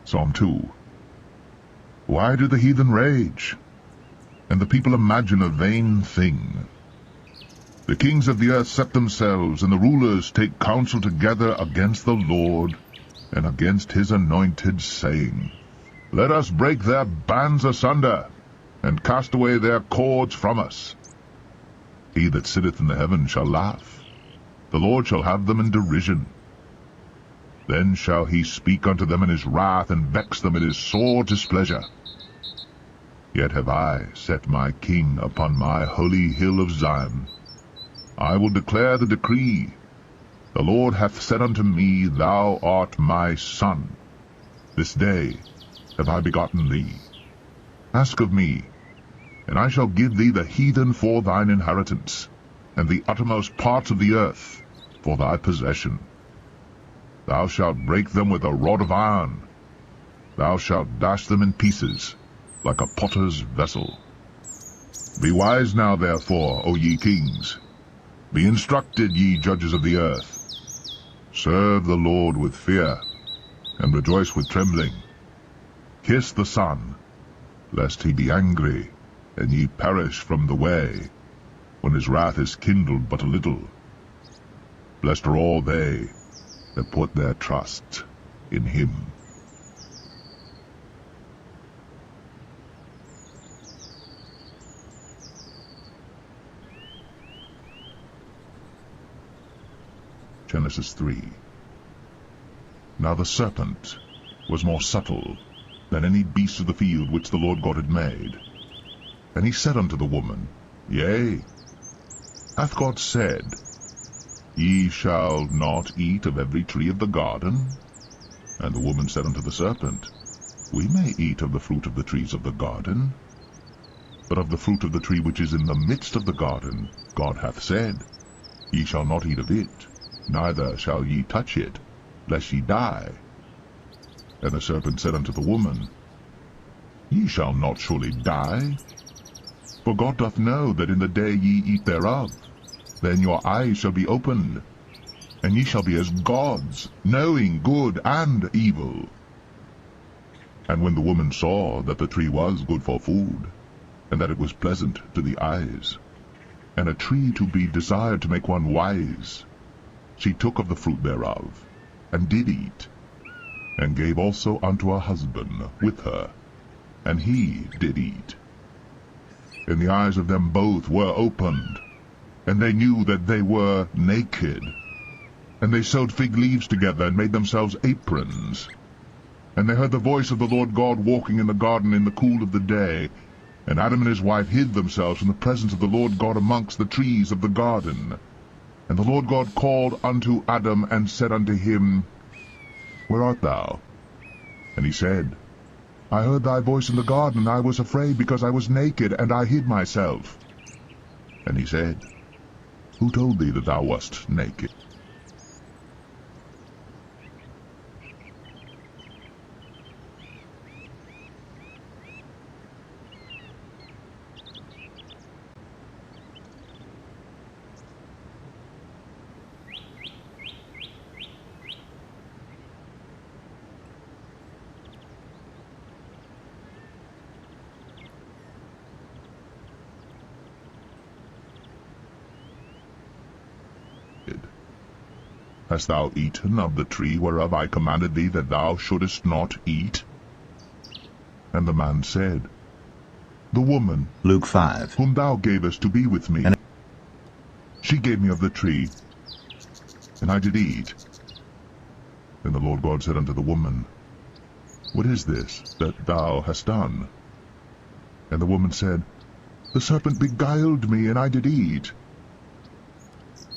Psalm 2. Why do the heathen rage, and the people imagine a vain thing? The kings of the earth set themselves, and the rulers take counsel together against the Lord and against his anointed, saying, Let us break their bands asunder, and cast away their cords from us. He that sitteth in the heaven shall laugh. The Lord shall have them in derision. Then shall he speak unto them in his wrath, and vex them in his sore displeasure. Yet have I set my king upon my holy hill of Zion. I will declare the decree. The Lord hath said unto me, Thou art my son. This day have I begotten thee. Ask of me, and I shall give thee the heathen for thine inheritance, and the uttermost parts of the earth for thy possession. Thou shalt break them with a rod of iron. Thou shalt dash them in pieces, like a potter's vessel. Be wise now, therefore, O ye kings. Be instructed, ye judges of the earth. Serve the Lord with fear, and rejoice with trembling. Kiss the Son, lest he be angry, and ye perish from the way, when his wrath is kindled but a little. Blessed are all they that put their trust in him. Genesis 3. Now the serpent was more subtle than any beast of the field which the Lord God had made. And he said unto the woman, Yea, hath God said, Ye shall not eat of every tree of the garden? And the woman said unto the serpent, We may eat of the fruit of the trees of the garden. But of the fruit of the tree which is in the midst of the garden, God hath said, Ye shall not eat of it, neither shall ye touch it, lest ye die. And the serpent said unto the woman, Ye shall not surely die. For God doth know that in the day ye eat thereof, then your eyes shall be opened, and ye shall be as gods, knowing good and evil. And when the woman saw that the tree was good for food, and that it was pleasant to the eyes, and a tree to be desired to make one wise, she took of the fruit thereof, and did eat, and gave also unto her husband with her, and he did eat. And the eyes of them both were opened, and they knew that they were naked. And they sewed fig leaves together, and made themselves aprons. And they heard the voice of the Lord God walking in the garden in the cool of the day. And Adam and his wife hid themselves from the presence of the Lord God amongst the trees of the garden. And the Lord God called unto Adam, and said unto him, Where art thou? And he said, I heard thy voice in the garden, and I was afraid, because I was naked, and I hid myself. And he said, Who told thee that thou wast naked? Hast thou eaten of the tree whereof I commanded thee that thou shouldest not eat? And the man said, The woman, Luke 5, whom thou gavest to be with me, she gave me of the tree, and I did eat. Then the Lord God said unto the woman, What is this that thou hast done? And the woman said, The serpent beguiled me, and I did eat.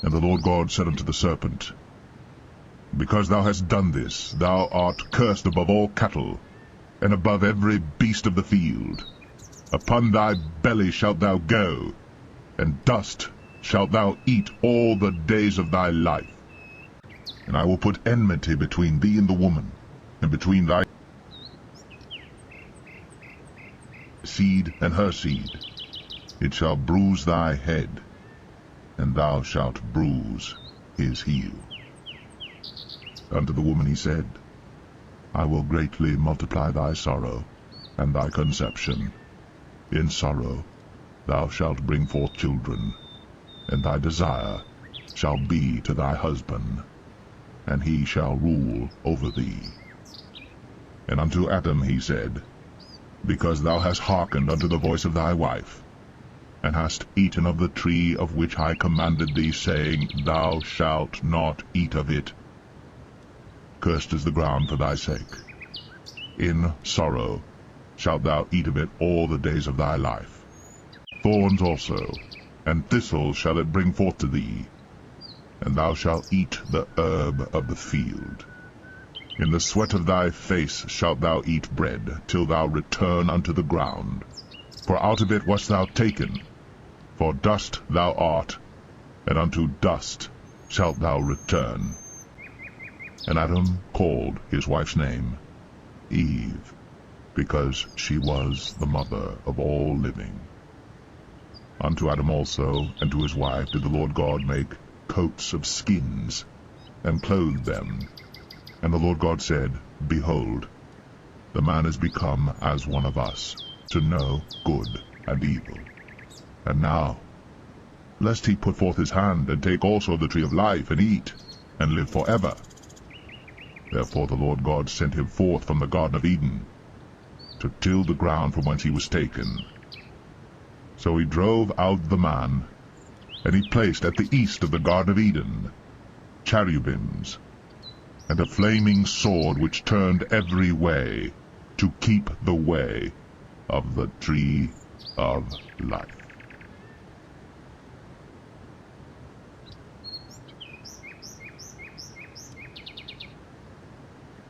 And the Lord God said unto the serpent, Because thou hast done this, thou art cursed above all cattle, and above every beast of the field. Upon thy belly shalt thou go, and dust shalt thou eat all the days of thy life. And I will put enmity between thee and the woman, and between thy seed and her seed. It shall bruise thy head, and thou shalt bruise his heel. Unto the woman he said, I will greatly multiply thy sorrow, and thy conception. In sorrow thou shalt bring forth children, and thy desire shall be to thy husband, and he shall rule over thee. And unto Adam he said, Because thou hast hearkened unto the voice of thy wife, and hast eaten of the tree of which I commanded thee, saying, Thou shalt not eat of it. Cursed is the ground for thy sake. In sorrow shalt thou eat of it all the days of thy life. Thorns also, and thistles shall it bring forth to thee, and thou shalt eat the herb of the field. In the sweat of thy face shalt thou eat bread, till thou return unto the ground. For out of it wast thou taken, for dust thou art, and unto dust shalt thou return. And Adam called his wife's name Eve, because she was the mother of all living. Unto Adam also and to his wife did the Lord God make coats of skins, and clothed them. And the Lord God said, Behold, the man is become as one of us, to know good and evil. And now, lest he put forth his hand, and take also of the tree of life, and eat, and live forever. Therefore the Lord God sent him forth from the Garden of Eden, to till the ground from whence he was taken. So he drove out the man, and he placed at the east of the Garden of Eden cherubims, and a flaming sword which turned every way, to keep the way of the tree of life.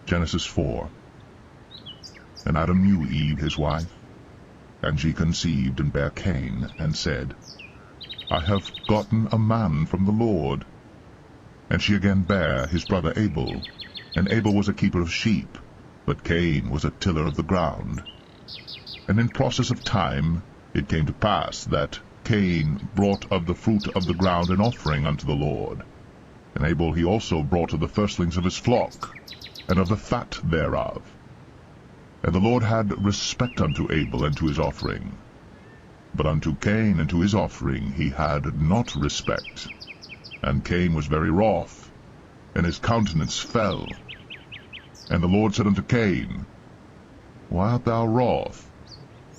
Genesis 4. And Adam knew Eve his wife, and she conceived and bare Cain, and said, I have gotten a man from the Lord. And she again bare his brother Abel, and Abel was a keeper of sheep, but Cain was a tiller of the ground. And in process of time it came to pass that Cain brought of the fruit of the ground an offering unto the Lord. And Abel he also brought of the firstlings of his flock, and of the fat thereof. And the Lord had respect unto Abel and to his offering. But unto Cain and to his offering he had not respect. And Cain was very wroth, and his countenance fell. And the Lord said unto Cain, Why art thou wroth?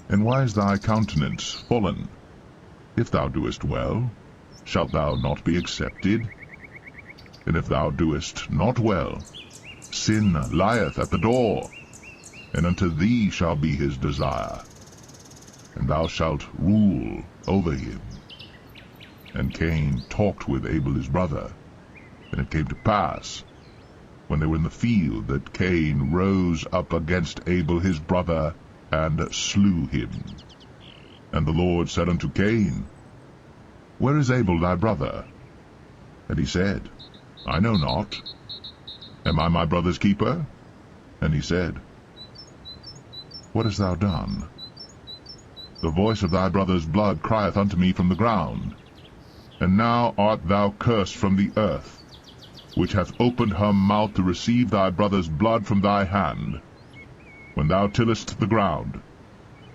And why is thy countenance fallen? If thou doest well, shalt thou not be accepted? And if thou doest not well, sin lieth at the door, and unto thee shall be his desire, and thou shalt rule over him. And Cain talked with Abel his brother. And it came to pass, when they were in the field, that Cain rose up against Abel his brother, and slew him. And the Lord said unto Cain, Where is Abel thy brother? And he said, I know not. Am I my brother's keeper? And he said, What hast thou done? The voice of thy brother's blood crieth unto me from the ground. And now art thou cursed from the earth, which hath opened her mouth to receive thy brother's blood from thy hand. When thou tillest the ground,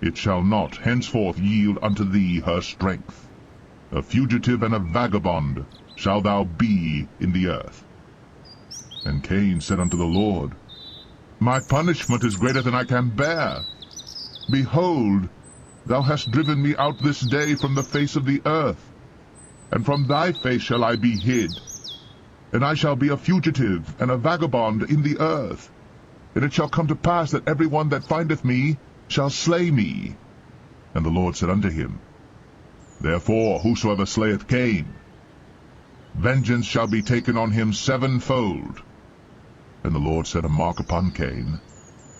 it shall not henceforth yield unto thee her strength. A fugitive and a vagabond shalt thou be in the earth. And Cain said unto the Lord, My punishment is greater than I can bear. Behold, thou hast driven me out this day from the face of the earth, and from thy face shall I be hid. And I shall be a fugitive and a vagabond in the earth. And it shall come to pass that every one that findeth me shall slay me. And the Lord said unto him, Therefore whosoever slayeth Cain, vengeance shall be taken on him sevenfold. And the Lord set a mark upon Cain,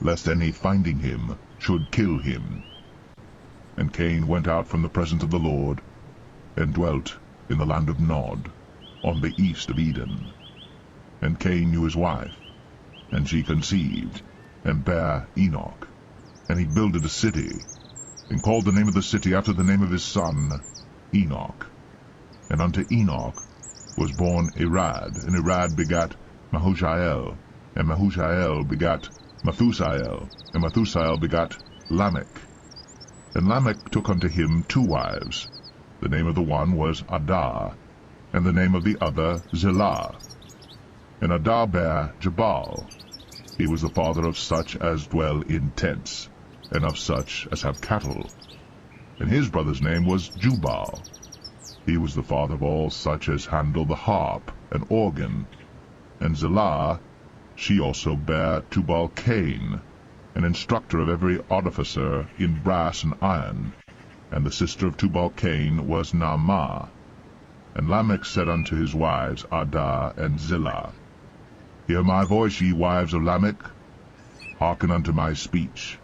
lest any finding him should kill him. And Cain went out from the presence of the Lord, and dwelt in the land of Nod, on the east of Eden. And Cain knew his wife, and she conceived, and bare Enoch. And he builded a city, and called the name of the city after the name of his son, Enoch. And unto Enoch was born Irad, and Irad begat Mahushael, and Mahushael begat Methusael, and Methusael begat Lamech. And Lamech took unto him 2 wives. The name of the one was Adah, and the name of the other Zillah. And Adah bare Jabal. He was the father of such as dwell in tents, and of such as have cattle. And his brother's name was Jubal. He was the father of all such as handle the harp and organ. And Zillah, she also bare Tubal-Cain, an instructor of every artificer in brass and iron. And the sister of Tubal-Cain was Naamah. And Lamech said unto his wives Adah and Zillah, Hear my voice, ye wives of Lamech, hearken unto my speech.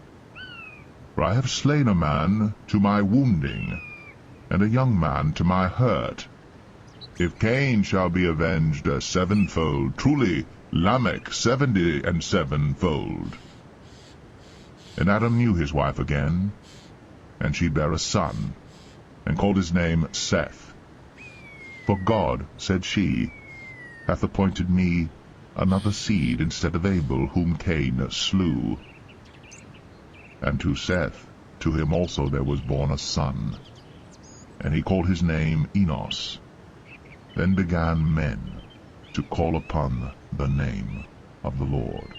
For I have slain a man to my wounding, and a young man to my hurt. If Cain shall be avenged 7-fold, truly Lamech 77-fold. And Adam knew his wife again, and she bare a son, and called his name Seth. For God, said she, hath appointed me another seed instead of Abel, whom Cain slew. And to Seth, to him also there was born a son, and he called his name Enos. Then began men to call upon the name of the Lord.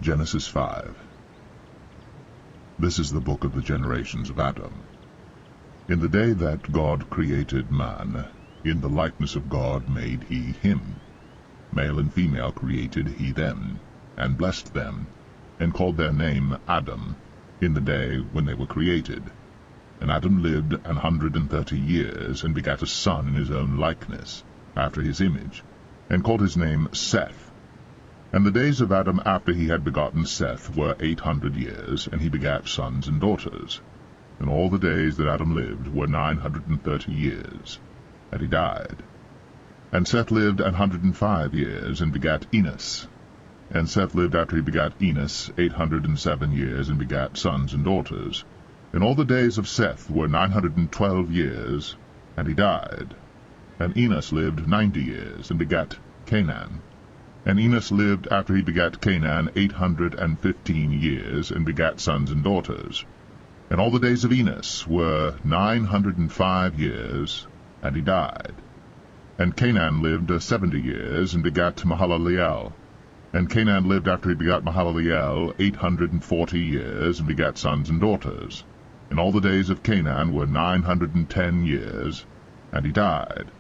Genesis 5. This is the book of the generations of Adam. In the day that God created man, in the likeness of God made he him. Male and female created he them, and blessed them, and called their name Adam, in the day when they were created. And Adam lived 130 years, and begat a son in his own likeness, after his image, and called his name Seth. And the days of Adam after he had begotten Seth were 800 years, and he begat sons and daughters. And all the days that Adam lived were 930 years, and he died. And Seth lived 105 years, and begat Enos. And Seth lived after he begat Enos 807 years, and begat sons and daughters. And all the days of Seth were 912 years, and he died. And Enos lived 90 years, and begat Canaan. And Enos lived after he begat Canaan 815 years, and begat sons and daughters. And all the days of Enos were 905 years, and he died. And Canaan lived 70 years, and begat Mahalaleel. And Canaan lived after he begat Mahalaleel 840 years, and begat sons and daughters. And all the days of Canaan were 910 years, and he died.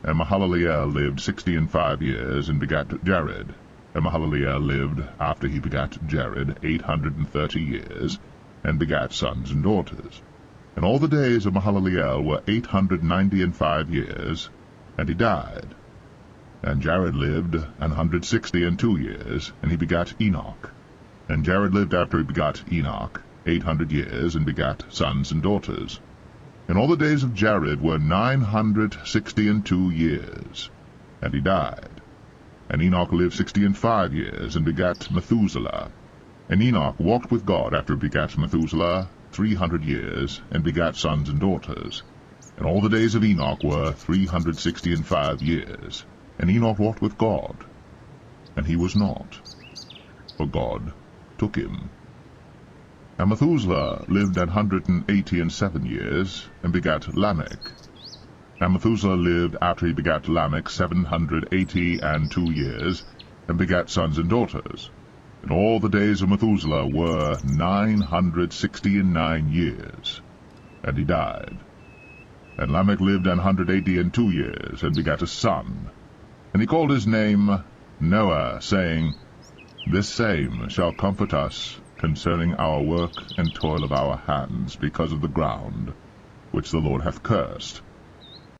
And Mahalaleel lived 65 years, and begat Jared. And Mahalaleel lived, after he begat Jared, 830 years, and begat sons and daughters. And all the days of Mahalaleel were 895 years, and he died. And Jared lived 162 years, and he begat Enoch. And Jared lived after he begat Enoch 800 years, and begat sons and daughters. And all the days of Jared were 962 years, and he died. And Enoch lived 65 years, and begat Methuselah. And Enoch walked with God after he begat Methuselah 300 years, and begat sons and daughters. And all the days of Enoch were 365 years, and Enoch walked with God. And he was not, for God took him. And Methuselah lived 187 years, and begat Lamech. And Methuselah lived after he begat Lamech 782 years, and begat sons and daughters. And all the days of Methuselah were 969 years, and he died. And Lamech lived 182 years, and begat a son. And he called his name Noah, saying, This same shall comfort us concerning our work and toil of our hands, because of the ground which the Lord hath cursed.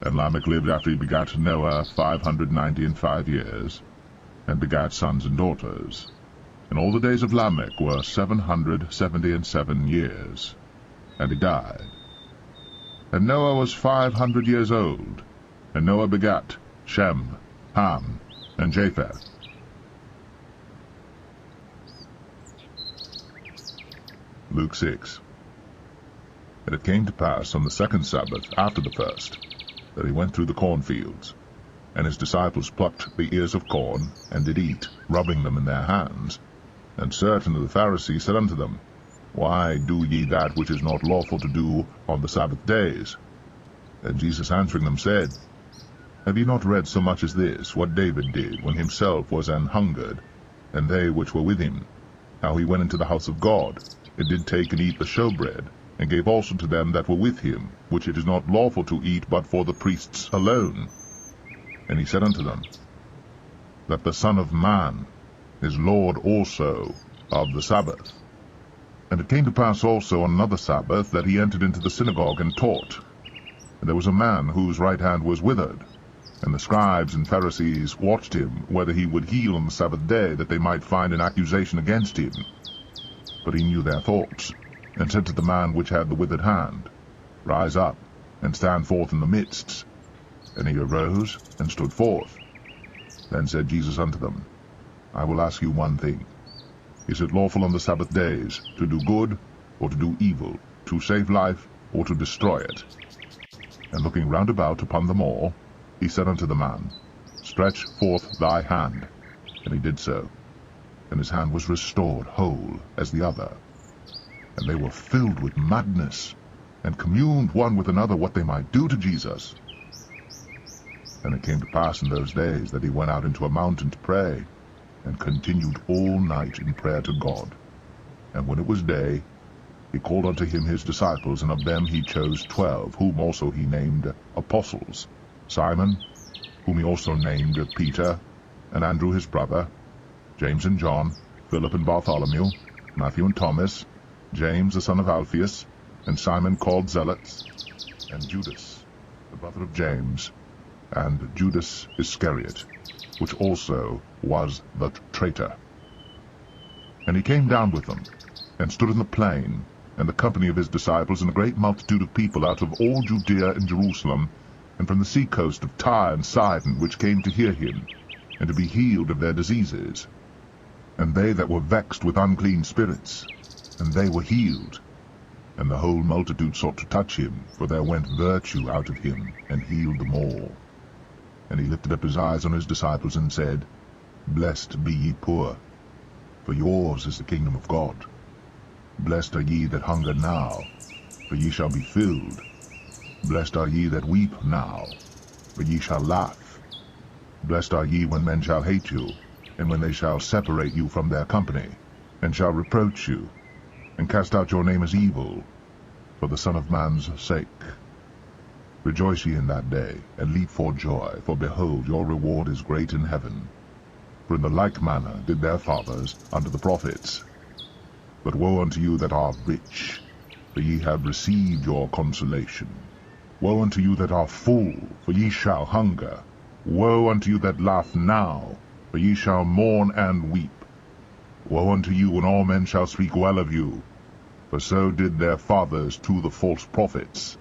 And Lamech lived after he begat Noah 595 years, and begat sons and daughters. And all the days of Lamech were 777 years, and he died. And Noah was 500 years old, and Noah begat Shem, Ham, and Japheth. Luke 6. And it came to pass on the second Sabbath after the first, that he went through the cornfields. And his disciples plucked the ears of corn, and did eat, rubbing them in their hands. And certain of the Pharisees said unto them, Why do ye that which is not lawful to do on the Sabbath days? And Jesus answering them said, Have ye not read so much as this, what David did, when himself was an hungered, and they which were with him, how he went into the house of God, and did take and eat the showbread, and gave also to them that were with him, which it is not lawful to eat but for the priests alone? And he said unto them, That the Son of Man is Lord also of the Sabbath. And it came to pass also on another Sabbath, that he entered into the synagogue and taught. And there was a man whose right hand was withered. And the scribes and Pharisees watched him, whether he would heal on the Sabbath day, that they might find an accusation against him. But he knew their thoughts, and said to the man which had the withered hand, Rise up, and stand forth in the midst. And he arose, and stood forth. Then said Jesus unto them, I will ask you one thing. Is it lawful on the Sabbath days to do good, or to do evil, to save life, or to destroy it? And looking round about upon them all, he said unto the man, Stretch forth thy hand. And he did so. And his hand was restored whole as the other. And they were filled with madness, and communed one with another what they might do to Jesus. And it came to pass in those days that he went out into a mountain to pray, and continued all night in prayer to God. And when it was day, he called unto him his disciples, and of them he chose 12, whom also he named apostles, Simon, whom he also named Peter, and Andrew his brother, James and John, Philip and Bartholomew, Matthew and Thomas, James the son of Alphaeus, and Simon called Zealot, and Judas, the brother of James, and Judas Iscariot, which also was the traitor. And he came down with them, and stood in the plain, and the company of his disciples, and a great multitude of people out of all Judea and Jerusalem, and from the sea coast of Tyre and Sidon, which came to hear him, and to be healed of their diseases. And they that were vexed with unclean spirits, and they were healed. And the whole multitude sought to touch him, for there went virtue out of him, and healed them all. And he lifted up his eyes on his disciples, and said, Blessed be ye poor, for yours is the kingdom of God. Blessed are ye that hunger now, for ye shall be filled. Blessed are ye that weep now, for ye shall laugh. Blessed are ye when men shall hate you, and when they shall separate you from their company, and shall reproach you, and cast out your name as evil, for the Son of Man's sake. Rejoice ye in that day, and leap for joy, for behold, your reward is great in heaven. For in the like manner did their fathers unto the prophets. But woe unto you that are rich, for ye have received your consolation. Woe unto you that are full, for ye shall hunger. Woe unto you that laugh now, for ye shall mourn and weep. Woe unto you when all men shall speak well of you, for so did their fathers to the false prophets.